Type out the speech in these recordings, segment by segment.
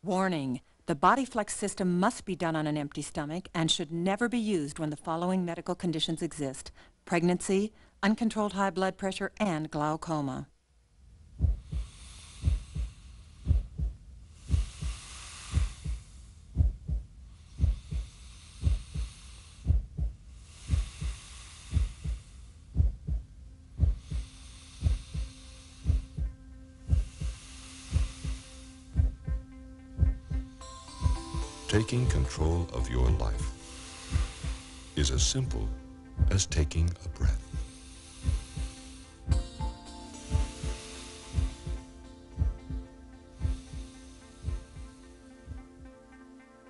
Warning: the BodyFlex system must be done on an empty stomach and should never be used when the following medical conditions exist: pregnancy, uncontrolled high blood pressure, and glaucoma. Taking control of your life is as simple as taking a breath.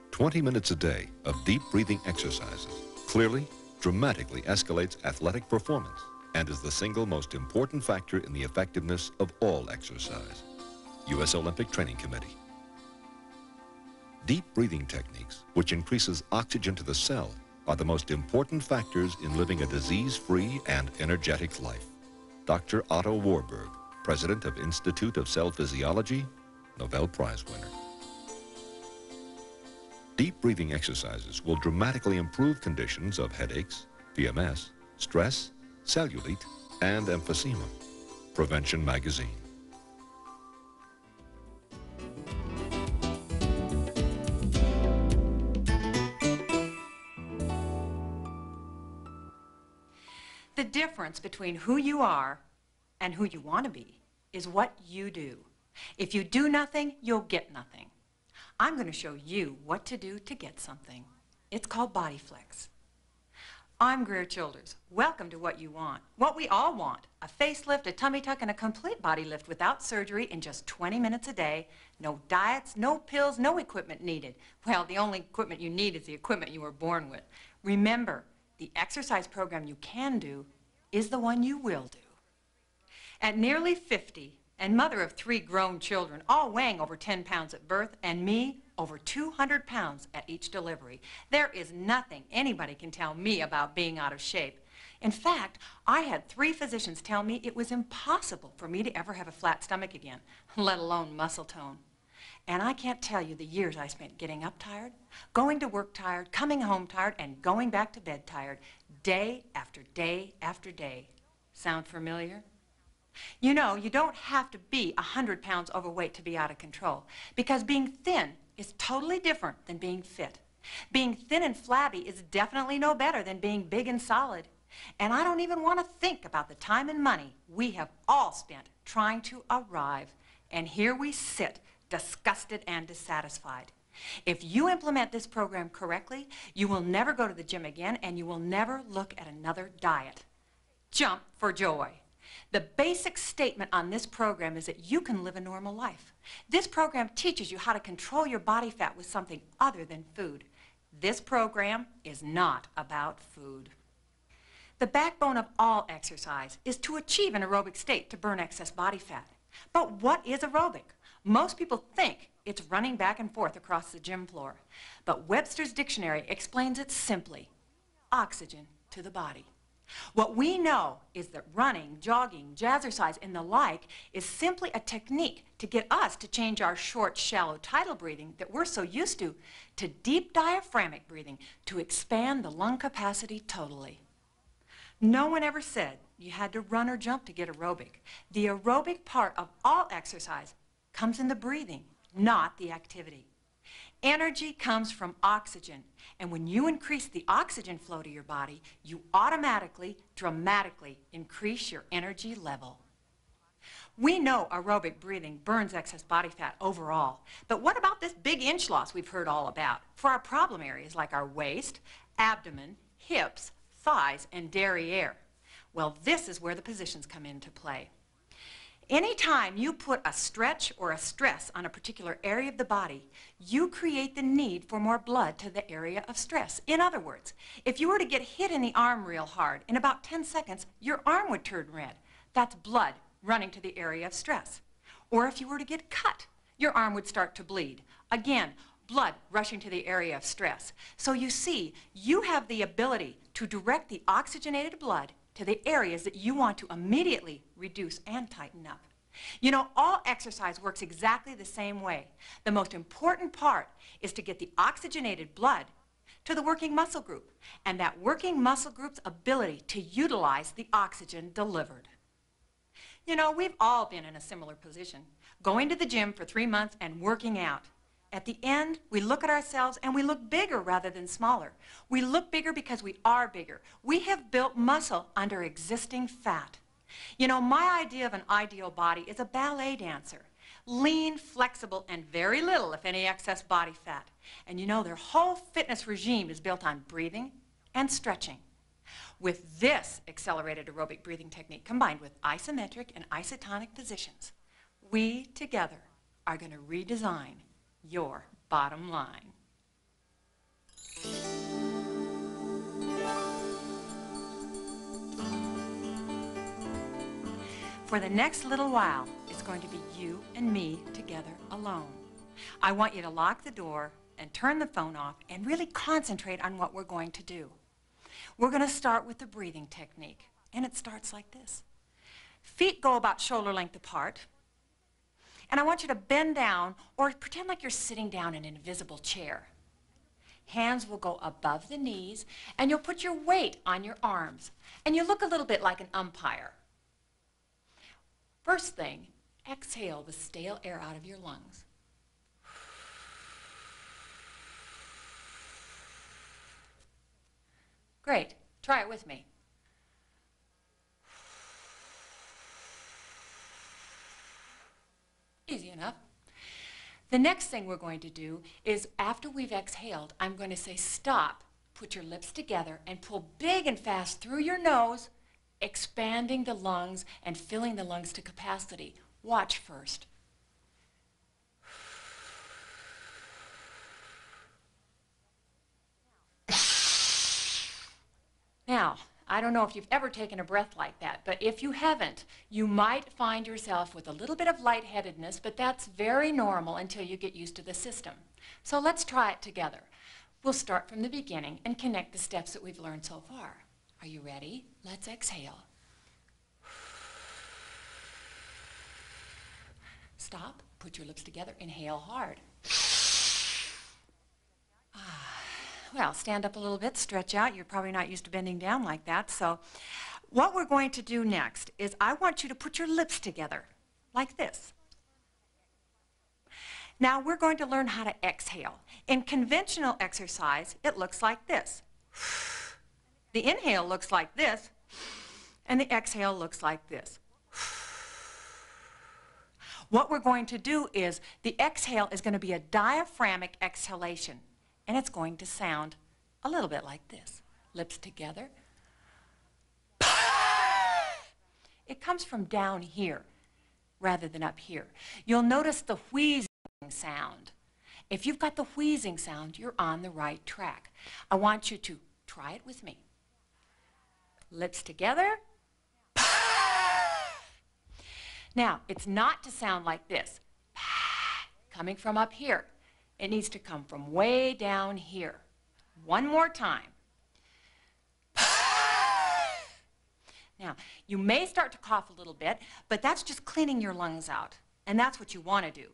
"20 minutes a day of deep breathing exercises clearly, dramatically escalates athletic performance and is the single most important factor in the effectiveness of all exercise." U.S. Olympic Training Committee. Deep breathing techniques, which increases oxygen to the cell, are the most important factors in living a disease-free and energetic life. Dr. Otto Warburg, President of Institute of Cell Physiology, Nobel Prize winner. Deep breathing exercises will dramatically improve conditions of headaches, PMS, stress, cellulite, and emphysema. Prevention Magazine. The difference between who you are and who you want to be is what you do. If you do nothing, you'll get nothing. I'm going to show you what to do to get something. It's called BodyFlex. I'm Greer Childers. Welcome to what you want, what we all want: a facelift, a tummy tuck, and a complete body lift without surgery in just 20 minutes a day. No diets, no pills, no equipment needed. Well, the only equipment you need is the equipment you were born with. Remember, the exercise program you can do is the one you will do. At nearly 50, and mother of 3 grown children, all weighing over 10 pounds at birth, and me over 200 pounds at each delivery, there is nothing anybody can tell me about being out of shape. In fact, I had 3 physicians tell me it was impossible for me to ever have a flat stomach again, let alone muscle tone. And I can't tell you the years I spent getting up tired, going to work tired, coming home tired, and going back to bed tired, day after day after day. Sound familiar? You know, you don't have to be 100 pounds overweight to be out of control, because being thin is totally different than being fit. Being thin and flabby is definitely no better than being big and solid. And I don't even want to think about the time and money we have all spent trying to arrive. And here we sit, disgusted and dissatisfied. If you implement this program correctly, you will never go to the gym again, and you will never look at another diet. Jump for joy. The basic statement on this program is that you can live a normal life. This program teaches you how to control your body fat with something other than food. This program is not about food. The backbone of all exercise is to achieve an aerobic state to burn excess body fat. But what is aerobic? Most people think it's running back and forth across the gym floor. But Webster's dictionary explains it simply: oxygen to the body. What we know is that running, jogging, jazzercise, and the like is simply a technique to get us to change our short, shallow tidal breathing that we're so used to deep diaphragmatic breathing, to expand the lung capacity totally. No one ever said you had to run or jump to get aerobic. The aerobic part of all exercise comes in the breathing, not the activity. Energy comes from oxygen, and when you increase the oxygen flow to your body, you automatically, dramatically increase your energy level. We know aerobic breathing burns excess body fat overall, but what about this big inch loss we've heard all about for our problem areas like our waist, abdomen, hips, thighs, and derriere? Well, this is where the positions come into play. Anytime you put a stretch or a stress on a particular area of the body, you create the need for more blood to the area of stress. In other words, if you were to get hit in the arm real hard, in about 10 seconds, your arm would turn red. That's blood running to the area of stress. Or if you were to get cut, your arm would start to bleed. Again, blood rushing to the area of stress. So you see, you have the ability to direct the oxygenated blood to the areas that you want to immediately reduce and tighten up. You know, all exercise works exactly the same way. The most important part is to get the oxygenated blood to the working muscle group, and that working muscle group's ability to utilize the oxygen delivered. You know, we've all been in a similar position, going to the gym for 3 months and working out. At the end, we look at ourselves and we look bigger rather than smaller. We look bigger because we are bigger. We have built muscle under existing fat. You know, my idea of an ideal body is a ballet dancer. Lean, flexible, and very little, if any, excess body fat. And you know, their whole fitness regime is built on breathing and stretching. With this accelerated aerobic breathing technique combined with isometric and isotonic positions, we together are going to redesign your bottom line. For the next little while, it's going to be you and me together alone. I want you to lock the door and turn the phone off and really concentrate on what we're going to do. We're going to start with the breathing technique, and it starts like this. Feet go about shoulder length apart, and I want you to bend down or pretend like you're sitting down in an invisible chair. Hands will go above the knees, and you'll put your weight on your arms, and you look a little bit like an umpire. First thing, exhale the stale air out of your lungs. Great. Try it with me. Easy enough. The next thing we're going to do is, after we've exhaled, I'm going to say stop. Put your lips together and pull big and fast through your nose, expanding the lungs and filling the lungs to capacity. Watch first. Now, I don't know if you've ever taken a breath like that, but if you haven't, you might find yourself with a little bit of lightheadedness, but that's very normal until you get used to the system. So let's try it together. We'll start from the beginning and connect the steps that we've learned so far. Are you ready? Let's exhale. Stop, put your lips together, inhale hard. Well, stand up a little bit, stretch out. You're probably not used to bending down like that. So what we're going to do next is I want you to put your lips together like this. Now we're going to learn how to exhale. In conventional exercise, it looks like this. The inhale looks like this, and the exhale looks like this. What we're going to do is the exhale is going to be a diaphragmic exhalation. And it's going to sound a little bit like this. Lips together. It comes from down here rather than up here. You'll notice the wheezing sound. If you've got the wheezing sound, you're on the right track. I want you to try it with me. Lips together. Now, it's not to sound like this, coming from up here. It needs to come from way down here. One more time. Now, you may start to cough a little bit, but that's just cleaning your lungs out, and that's what you want to do.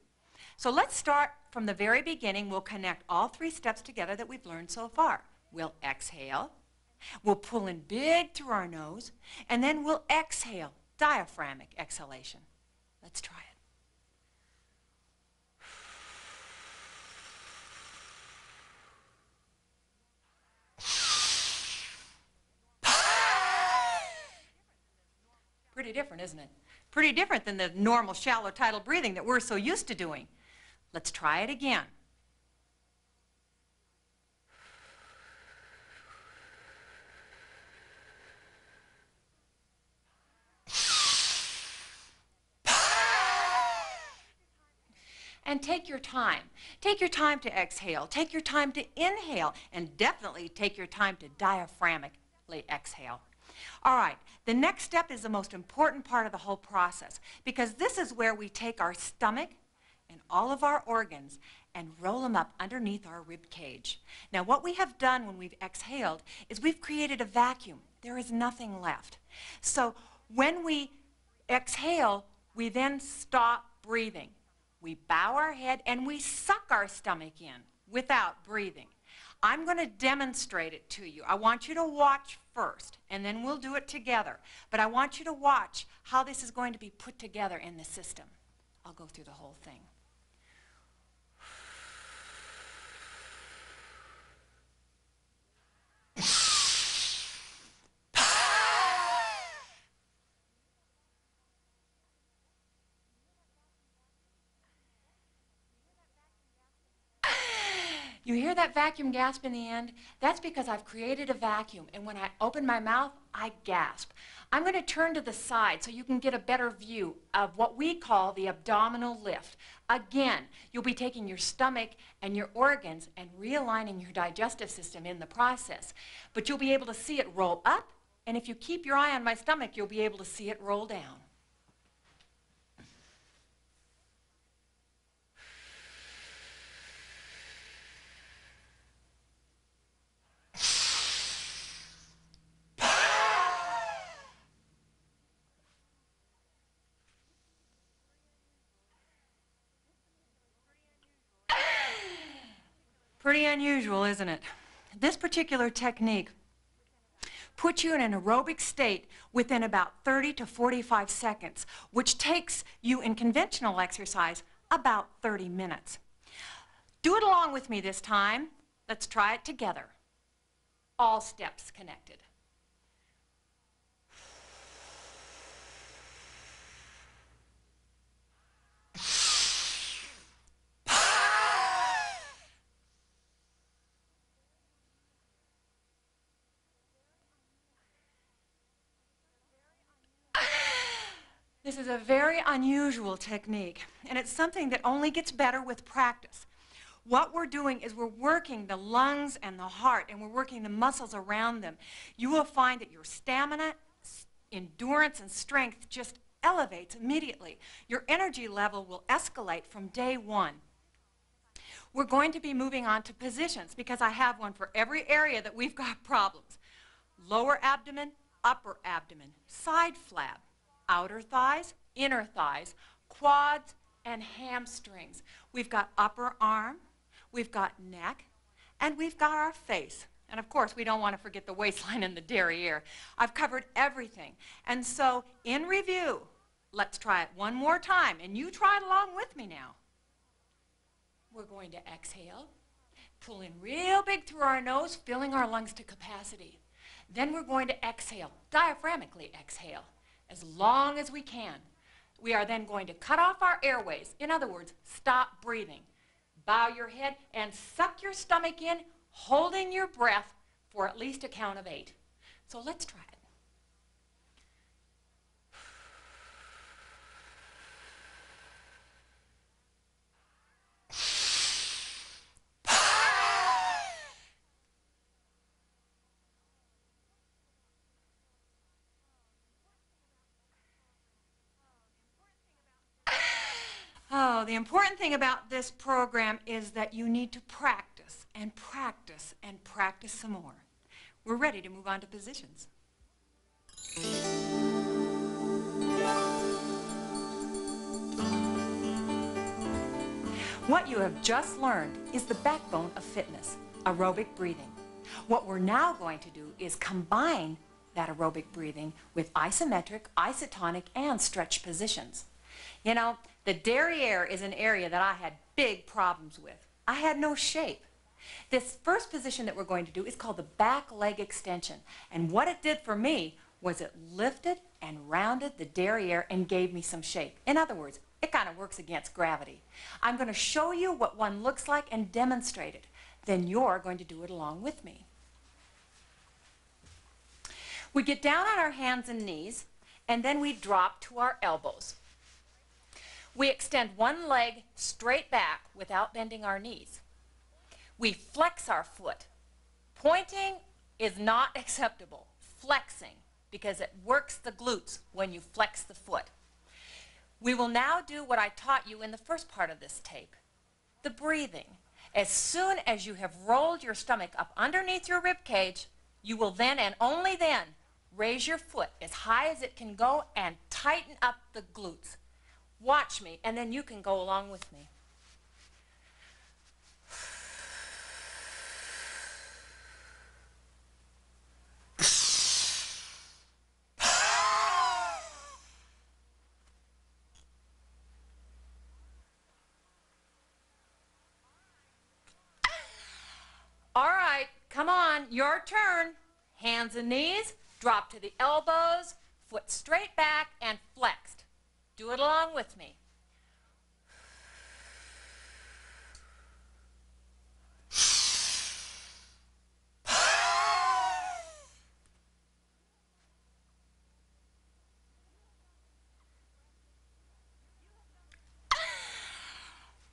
So let's start from the very beginning. We'll connect all 3 steps together that we've learned so far. We'll exhale, we'll pull in big through our nose, and then we'll exhale, diaphragmic exhalation. Let's try it. Pretty different, isn't it? Pretty different than the normal shallow tidal breathing that we're so used to doing. Let's try it again. And take your time. Take your time to exhale. Take your time to inhale. And definitely take your time to diaphragmically exhale. All right, the next step is the most important part of the whole process, because this is where we take our stomach and all of our organs and roll them up underneath our rib cage. Now, what we have done when we've exhaled is we've created a vacuum. There is nothing left. So when we exhale, We then stop breathing. We bow our head and we suck our stomach in without breathing. I'm going to demonstrate it to you. I want you to watch first, and then we'll do it together. But I want you to watch how this is going to be put together in the system. I'll go through the whole thing. You hear that vacuum gasp in the end? That's because I've created a vacuum, and when I open my mouth, I gasp. I'm going to turn to the side so you can get a better view of what we call the abdominal lift. Again, you'll be taking your stomach and your organs and realigning your digestive system in the process. But you'll be able to see it roll up, and if you keep your eye on my stomach, you'll be able to see it roll down. Pretty unusual, isn't it? This particular technique puts you in an aerobic state within about 30 to 45 seconds, which takes you in conventional exercise about 30 minutes. Do it along with me this time. Let's try it together. All steps connected. This is a very unusual technique, and it's something that only gets better with practice. What we're doing is we're working the lungs and the heart, and we're working the muscles around them. You will find that your stamina, endurance, and strength just elevates immediately. Your energy level will escalate from day one. We're going to be moving on to positions because I have one for every area that we've got problems. Lower abdomen, upper abdomen, side flab, outer thighs, inner thighs, quads, and hamstrings. We've got upper arm, we've got neck, and we've got our face. And of course, we don't want to forget the waistline and the derriere. I've covered everything. And so, in review, let's try it one more time, and you try it along with me now. We're going to exhale, pull in real big through our nose, filling our lungs to capacity. Then we're going to exhale, diaphragmically exhale, as long as we can. We are then going to cut off our airways. In other words, stop breathing. Bow your head and suck your stomach in, holding your breath for at least a count of 8. So let's try it. Oh, the important thing about this program is that you need to practice and practice and practice some more. We're ready to move on to positions. What you have just learned is the backbone of fitness, aerobic breathing. What we're now going to do is combine that aerobic breathing with isometric, isotonic, and stretch positions. You know, the derriere is an area that I had big problems with. I had no shape. This first position that we're going to do is called the back leg extension. And what it did for me was it lifted and rounded the derriere and gave me some shape. In other words, it kind of works against gravity. I'm going to show you what one looks like and demonstrate it. Then you're going to do it along with me. We get down on our hands and knees, and then we drop to our elbows. We extend one leg straight back without bending our knees. We flex our foot. Pointing is not acceptable. Flexing, because it works the glutes when you flex the foot. We will now do what I taught you in the first part of this tape, the breathing. As soon as you have rolled your stomach up underneath your rib cage, you will then and only then raise your foot as high as it can go and tighten up the glutes. Watch me, and then you can go along with me. All right, come on, your turn. Hands and knees, drop to the elbows, foot straight back and flexed. Do it along with me.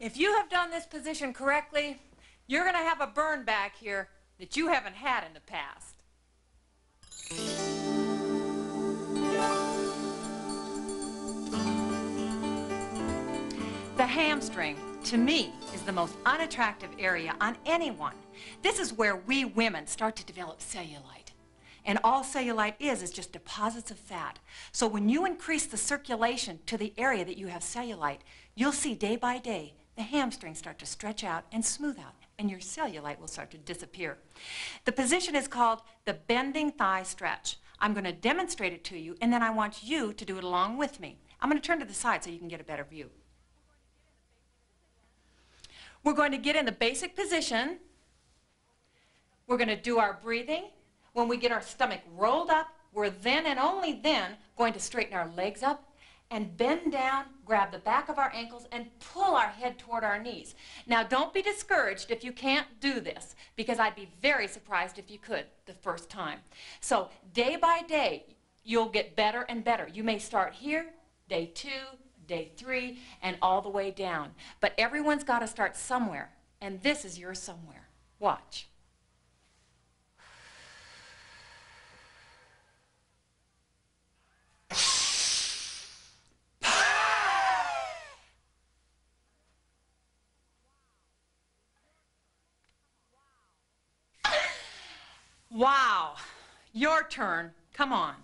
If you have done this position correctly, you're going to have a burn back here that you haven't had in the past. The hamstring, to me, is the most unattractive area on anyone. This is where we women start to develop cellulite. And all cellulite is just deposits of fat. So when you increase the circulation to the area that you have cellulite, you'll see day by day the hamstrings start to stretch out and smooth out, and your cellulite will start to disappear. The position is called the bending thigh stretch. I'm going to demonstrate it to you, and then I want you to do it along with me. I'm going to turn to the side so you can get a better view. We're going to get in the basic position. We're going to do our breathing. When we get our stomach rolled up, we're then and only then going to straighten our legs up and bend down, grab the back of our ankles, and pull our head toward our knees. Now, don't be discouraged if you can't do this, because I'd be very surprised if you could the first time. So, day by day, you'll get better and better. You may start here, day 2, day 3, and all the way down. But everyone's got to start somewhere, and this is your somewhere. Watch. Wow, your turn. Come on.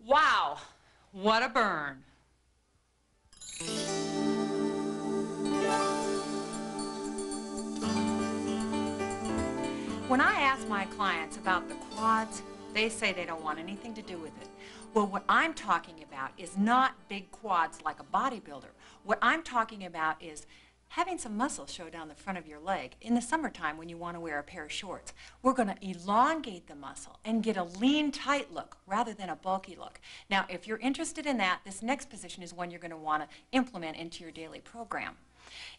Wow, what a burn. When I ask my clients about the quads, they say they don't want anything to do with it. Well, what I'm talking about is not big quads like a bodybuilder. What I'm talking about is having some muscle show down the front of your leg in the summertime when you want to wear a pair of shorts. We're going to elongate the muscle and get a lean, tight look rather than a bulky look. Now, if you're interested in that, this next position is one you're going to want to implement into your daily program.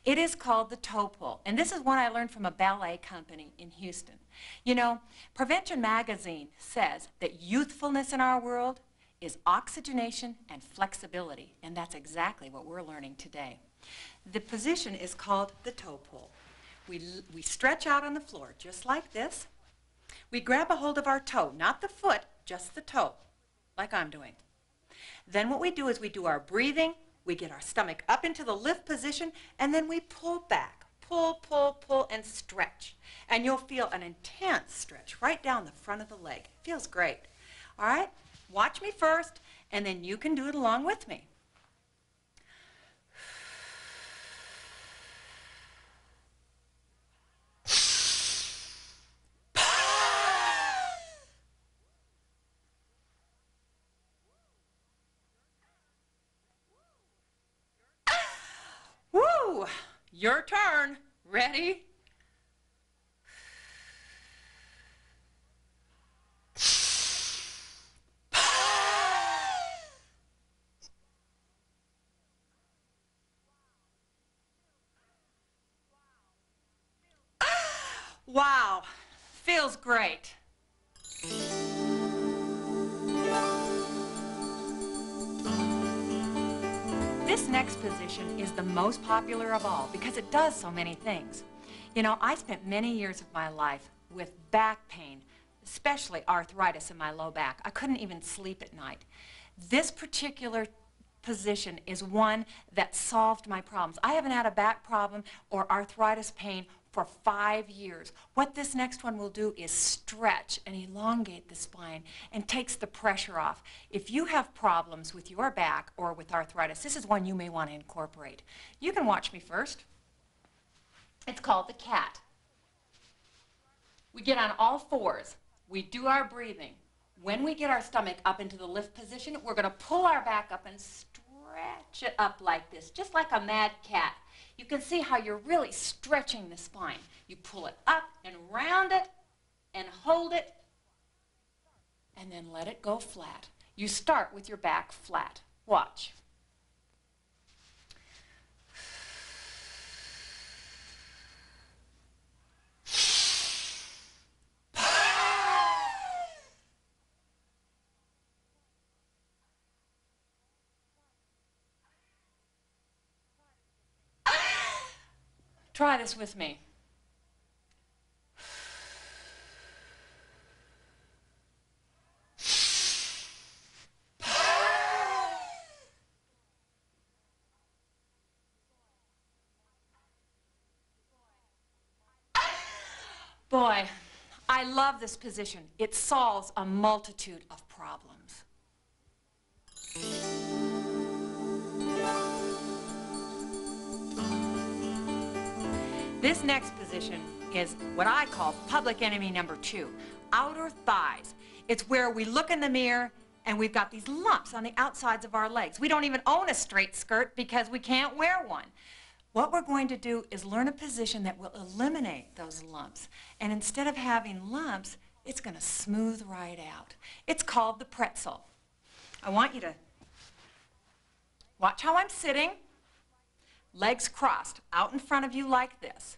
It is called the toe pull, and this is one I learned from a ballet company in Houston. You know, Prevention Magazine says that youthfulness in our world is oxygenation and flexibility, and that's exactly what we're learning today. The position is called the toe pull. We stretch out on the floor just like this. We grab a hold of our toe, not the foot, just the toe, like I'm doing. Then what we do is we do our breathing. We get our stomach up into the lift position, and then we pull back. Pull, pull, pull, and stretch. And you'll feel an intense stretch right down the front of the leg. It feels great. All right? Watch me first, and then you can do it along with me. Woo! Your turn. Ready? Wow, feels great. This next position is the most popular of all because it does so many things. You know, I spent many years of my life with back pain, especially arthritis in my low back. I couldn't even sleep at night. This particular position is one that solved my problems. I haven't had a back problem or arthritis pain for 5 years. What this next one will do is stretch and elongate the spine and takes the pressure off. If you have problems with your back or with arthritis, this is one you may want to incorporate. You can watch me first. It's called the cat. We get on all fours. We do our breathing. When we get our stomach up into the lift position, we're going to pull our back up and stretch it up like this, just like a mad cat. You can see how you're really stretching the spine. You pull it up and round it and hold it and then let it go flat. You start with your back flat. Watch. Try this with me. Boy, I love this position. It solves a multitude of problems. This next position is what I call public enemy number 2, outer thighs. It's where we look in the mirror and we've got these lumps on the outsides of our legs. We don't even own a straight skirt because we can't wear one. What we're going to do is learn a position that will eliminate those lumps. And instead of having lumps, it's going to smooth right out. It's called the pretzel. I want you to watch how I'm sitting. Legs crossed out in front of you like this.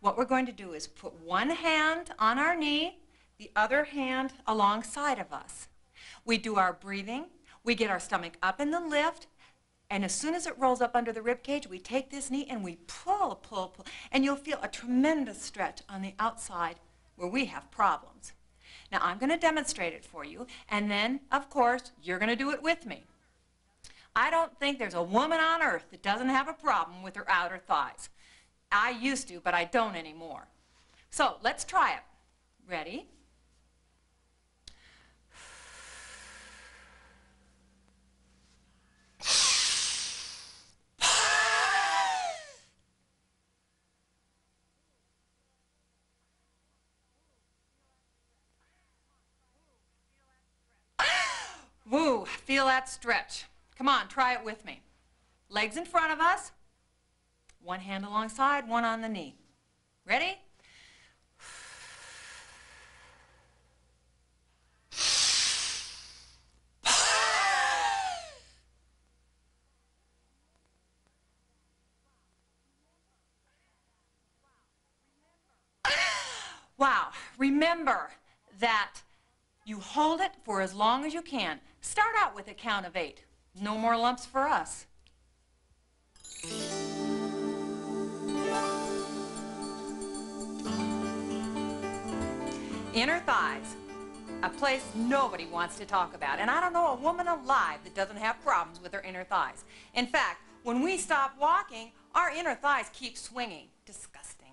What we're going to do is put one hand on our knee, the other hand alongside of us. We do our breathing, we get our stomach up in the lift, and as soon as it rolls up under the rib cage, we take this knee and we pull, pull, pull, and you'll feel a tremendous stretch on the outside where we have problems. Now I'm going to demonstrate it for you, and then, of course, you're going to do it with me. I don't think there's a woman on earth that doesn't have a problem with her outer thighs. I used to, but I don't anymore. So let's try it. Ready? Woo, feel that stretch. Come on, try it with me. Legs in front of us, one hand alongside, one on the knee. Ready? Wow, remember that you hold it for as long as you can. Start out with a count of 8. No more lumps for us. Inner thighs, a place nobody wants to talk about. And I don't know a woman alive that doesn't have problems with her inner thighs. In fact, when we stop walking, our inner thighs keep swinging. Disgusting.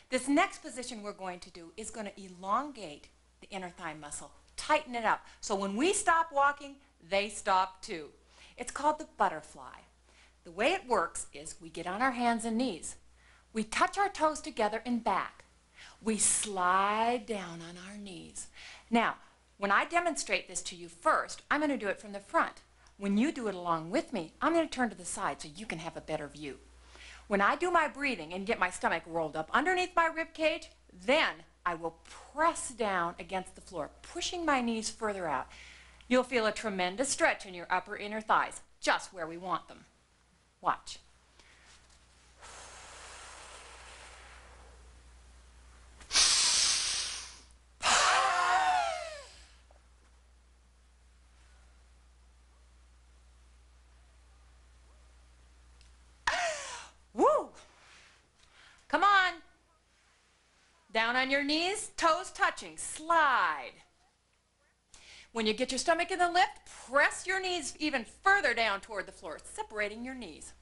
This next position we're going to do is going to elongate the inner thigh muscle, tighten it up. So when we stop walking, they stop too. It's called the butterfly. The way it works is we get on our hands and knees. We touch our toes together and back. We slide down on our knees. Now, when I demonstrate this to you first, I'm going to do it from the front. When you do it along with me, I'm going to turn to the side so you can have a better view. When I do my breathing and get my stomach rolled up underneath my rib cage, then I will press down against the floor, pushing my knees further out. You'll feel a tremendous stretch in your upper inner thighs, just where we want them. Watch. Woo! Come on. Down on your knees, toes touching. Slide. When you get your stomach in the lift, press your knees even further down toward the floor, separating your knees.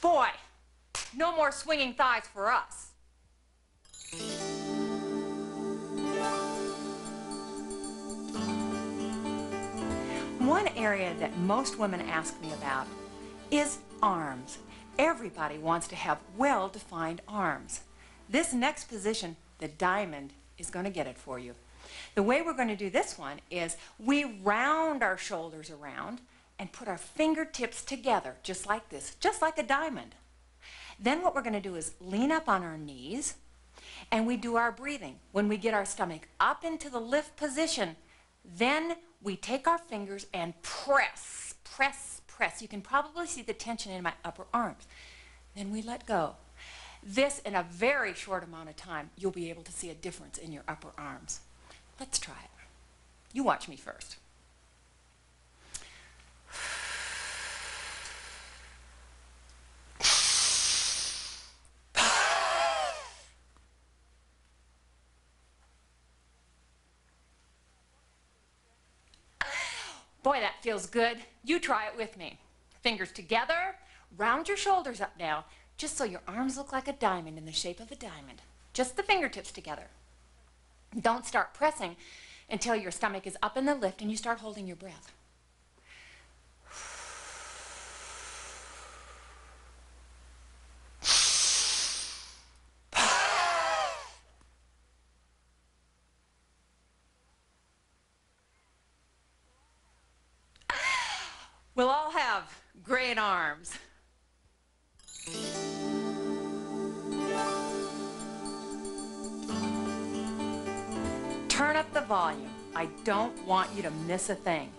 Boy, no more swinging thighs for us. One area that most women ask me about is arms. Everybody wants to have well-defined arms. This next position, the diamond, is going to get it for you. The way we're going to do this one is we round our shoulders around and put our fingertips together, just like this, just like a diamond. Then what we're going to do is lean up on our knees, and we do our breathing. When we get our stomach up into the lift position, then we take our fingers and press, press, press. You can probably see the tension in my upper arms. Then we let go. This, in a very short amount of time, you'll be able to see a difference in your upper arms. Let's try it. You watch me first. Boy, that feels good. You try it with me. Fingers together, round your shoulders up now, just so your arms look like a diamond in the shape of a diamond. Just the fingertips together. Don't start pressing until your stomach is up in the lift and you start holding your breath. We'll all have great arms. Turn up the volume. I don't want you to miss a thing.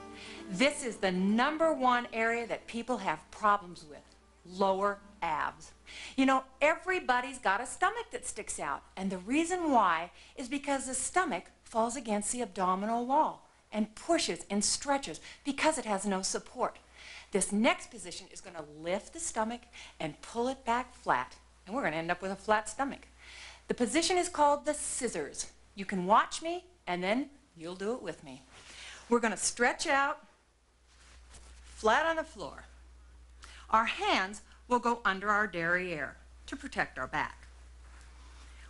This is the #1 area that people have problems with, lower abs. You know, everybody's got a stomach that sticks out, and the reason why is because the stomach falls against the abdominal wall and pushes and stretches because it has no support. This next position is going to lift the stomach and pull it back flat, and we're going to end up with a flat stomach. The position is called the scissors. You can watch me, and then you'll do it with me. We're going to stretch out flat on the floor. Our hands will go under our derriere to protect our back.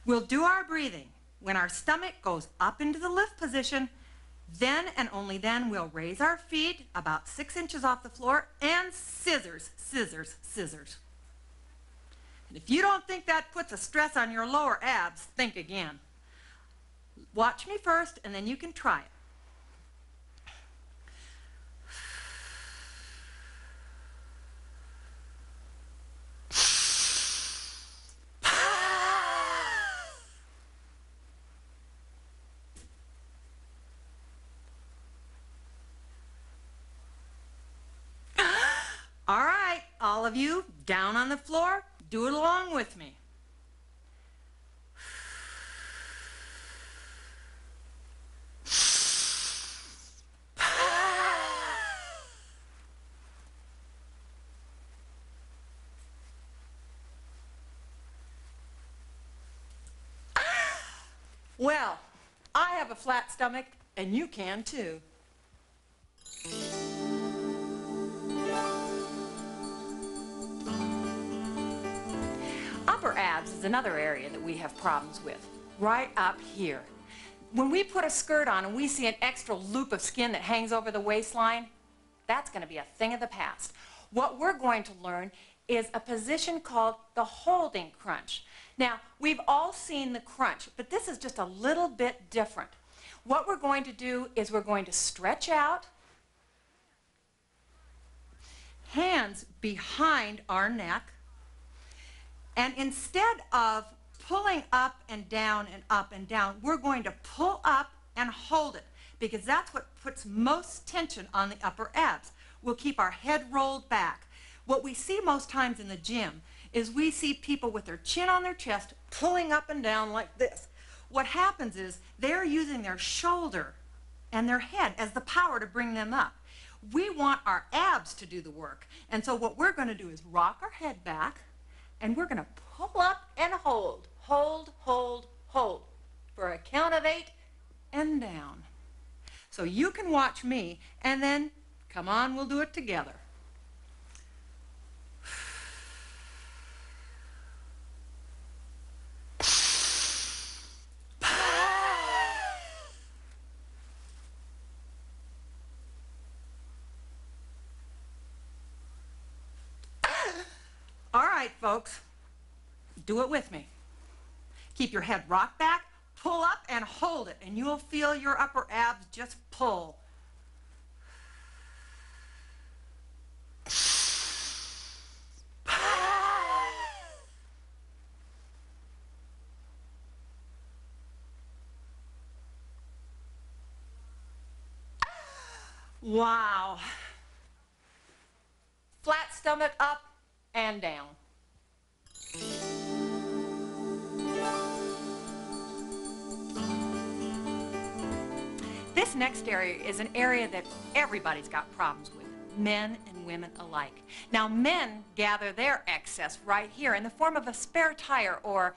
We'll do our breathing. When our stomach goes up into the lift position, then and only then we'll raise our feet about 6 inches off the floor and scissors, scissors, scissors. And if you don't think that puts a stress on your lower abs, think again. Watch me first, and then you can try it. All right, all of you, down on the floor, do it along with me. Well, I have a flat stomach, and you can too. Upper abs is another area that we have problems with, right up here. When we put a skirt on and we see an extra loop of skin that hangs over the waistline, that's going to be a thing of the past. What we're going to learn is a position called the holding crunch. Now, we've all seen the crunch, but this is just a little bit different. What we're going to do is we're going to stretch out, hands behind our neck, and instead of pulling up and down and up and down, we're going to pull up and hold it, because that's what puts most tension on the upper abs. We'll keep our head rolled back. What we see most times in the gym is we see people with their chin on their chest pulling up and down like this. what happens is they're using their shoulder and their head as the power to bring them up. We want our abs to do the work. And so what we're going to do is rock our head back, and we're going to pull up and hold. Hold, hold, hold. For a count of 8 and down. So you can watch me, and then, come on, we'll do it together. All right, folks, do it with me. Keep your head rocked back, pull up and hold it, and you'll feel your upper abs just pull. Wow. Flat stomach up and down. This next area is an area that everybody's got problems with, men and women alike. Now, men gather their excess right here in the form of a spare tire or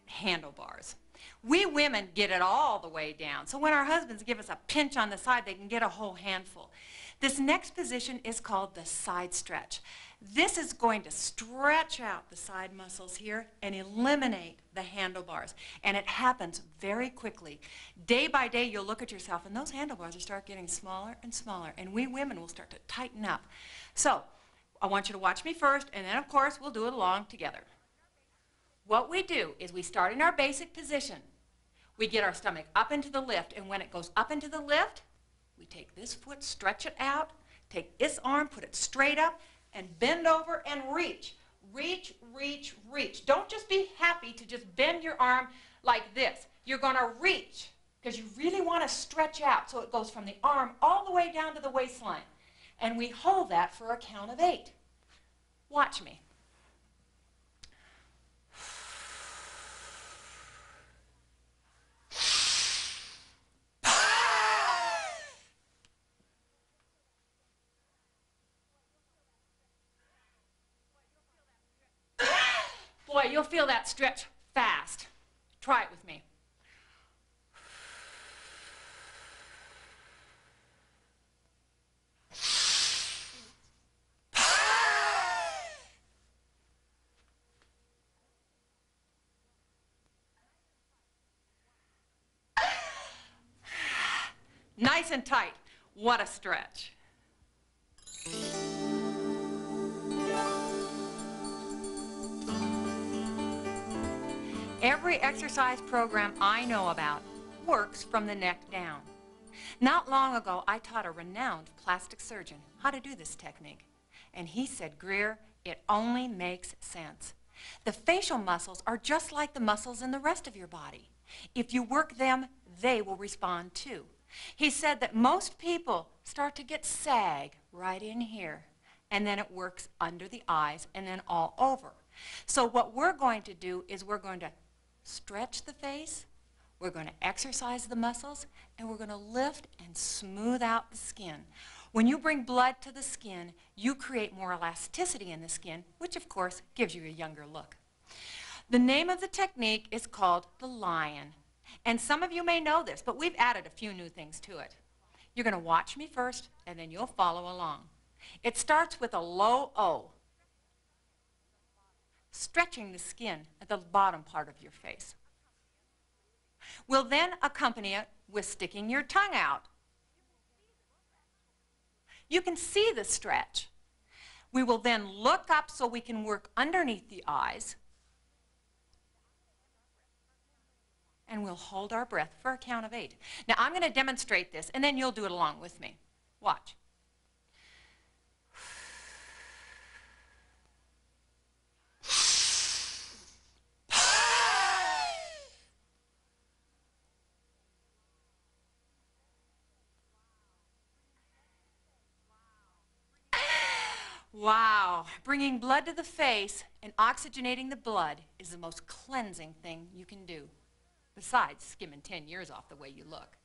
handlebars. We women get it all the way down, so when our husbands give us a pinch on the side, they can get a whole handful. This next position is called the side stretch. This is going to stretch out the side muscles here and eliminate the handlebars. And it happens very quickly. Day by day, you'll look at yourself, and those handlebars will start getting smaller and smaller, and we women will start to tighten up. So I want you to watch me first, and then, of course, we'll do it along together. What we do is we start in our basic position. We get our stomach up into the lift, and when it goes up into the lift, we take this foot, stretch it out, take this arm, put it straight up, and bend over and reach. Reach, reach, reach. Don't just be happy to just bend your arm like this. You're going to reach because you really want to stretch out so it goes from the arm all the way down to the waistline. And we hold that for a count of 8. Watch me. Boy, you'll feel that stretch fast. Try it with me. Nice and tight. What a stretch. Every exercise program I know about works from the neck down. Not long ago, I taught a renowned plastic surgeon how to do this technique. And he said, Greer, it only makes sense. The facial muscles are just like the muscles in the rest of your body. If you work them, they will respond too. He said that most people start to get sag right in here, and then it works under the eyes and then all over. So what we're going to do is we're going to stretch the face, we're going to exercise the muscles, and we're going to lift and smooth out the skin. When you bring blood to the skin, you create more elasticity in the skin, which of course gives you a younger look. The name of the technique is called the lion. And some of you may know this, but we've added a few new things to it. You're going to watch me first, and then you'll follow along. It starts with a low O, stretching the skin at the bottom part of your face. We'll then accompany it with sticking your tongue out. You can see the stretch. We will then look up so we can work underneath the eyes. And we'll hold our breath for a count of 8. Now, I'm going to demonstrate this, and then you'll do it along with me. Watch. Wow. Bringing blood to the face and oxygenating the blood is the most cleansing thing you can do. Besides skimming 10 years off the way you look.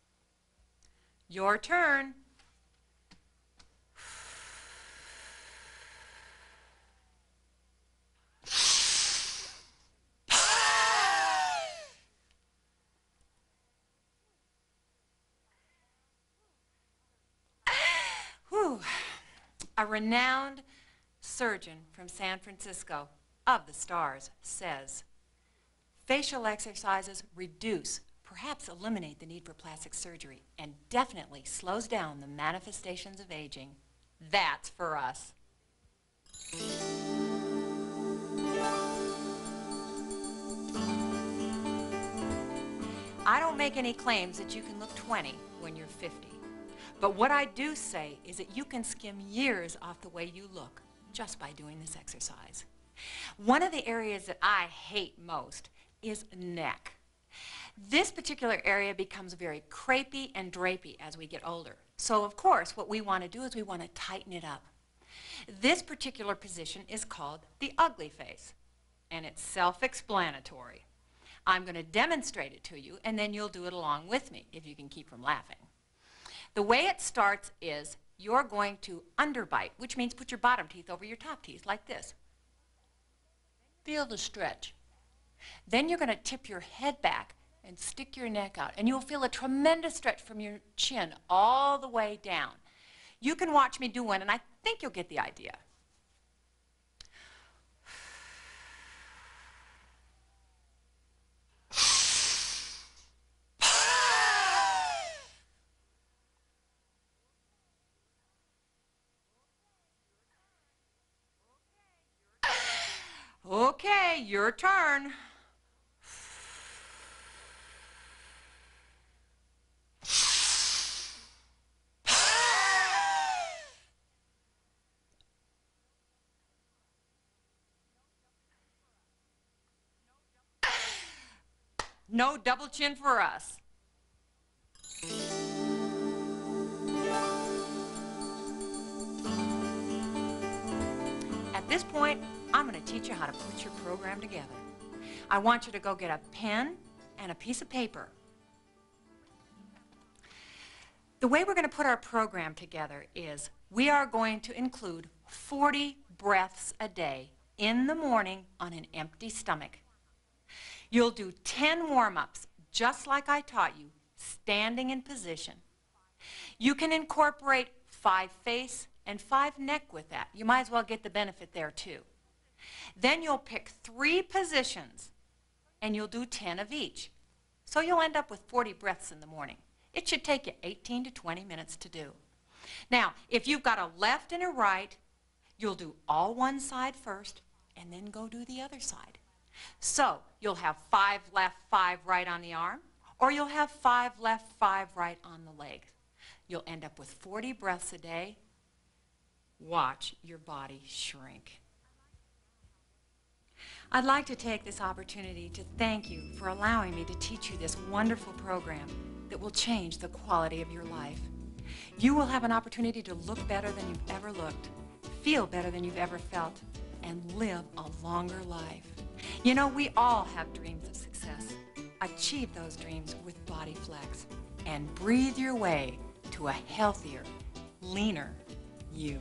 Your turn. Whew. A renowned surgeon from San Francisco, of the stars, says, facial exercises reduce, perhaps eliminate the need for plastic surgery, and definitely slows down the manifestations of aging. That's for us. I don't make any claims that you can look 20 when you're 50. But what I do say is that you can skim years off the way you look just by doing this exercise. One of the areas that I hate most is neck. This particular area becomes very crepey and drapey as we get older. So of course what we want to do is we want to tighten it up. This particular position is called the ugly face, and it's self-explanatory. I'm going to demonstrate it to you, and then you'll do it along with me if you can keep from laughing. The way it starts is you're going to underbite, which means put your bottom teeth over your top teeth like this. Feel the stretch. Then you're going to tip your head back and stick your neck out, and you'll feel a tremendous stretch from your chin all the way down. You can watch me do one, and I think you'll get the idea. Okay, your turn. No double chin for us. At this point, I'm going to teach you how to put your program together. I want you to go get a pen and a piece of paper. The way we're going to put our program together is we are going to include 40 breaths a day in the morning on an empty stomach. You'll do 10 warm-ups, just like I taught you, standing in position. You can incorporate 5 face and 5 neck with that. You might as well get the benefit there too. Then you'll pick 3 positions, and you'll do 10 of each. So you'll end up with 40 breaths in the morning. It should take you 18 to 20 minutes to do. Now, if you've got a left and a right, you'll do all one side first, and then go do the other side. So you'll have 5 left, 5 right on the arm, or you'll have 5 left, 5 right on the leg. You'll end up with 40 breaths a day. Watch your body shrink. I'd like to take this opportunity to thank you for allowing me to teach you this wonderful program that will change the quality of your life. You will have an opportunity to look better than you've ever looked, feel better than you've ever felt, and live a longer life. You know, we all have dreams of success. Achieve those dreams with Body Flex and breathe your way to a healthier, leaner you.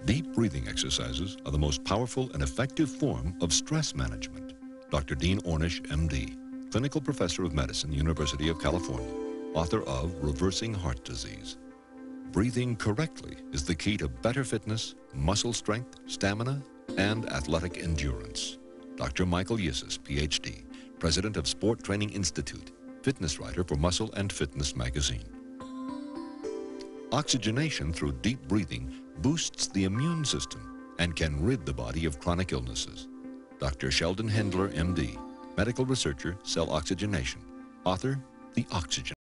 Deep breathing exercises are the most powerful and effective form of stress management. Dr. Dean Ornish, MD, clinical professor of medicine, University of California, author of Reversing Heart Disease. Breathing correctly is the key to better fitness, muscle strength, stamina, and athletic endurance. Dr. Michael Yissis, PhD, president of Sport Training Institute, fitness writer for Muscle and Fitness magazine. Oxygenation through deep breathing boosts the immune system and can rid the body of chronic illnesses. Dr. Sheldon Hendler, MD, medical researcher, cell oxygenation, author, The Oxygen.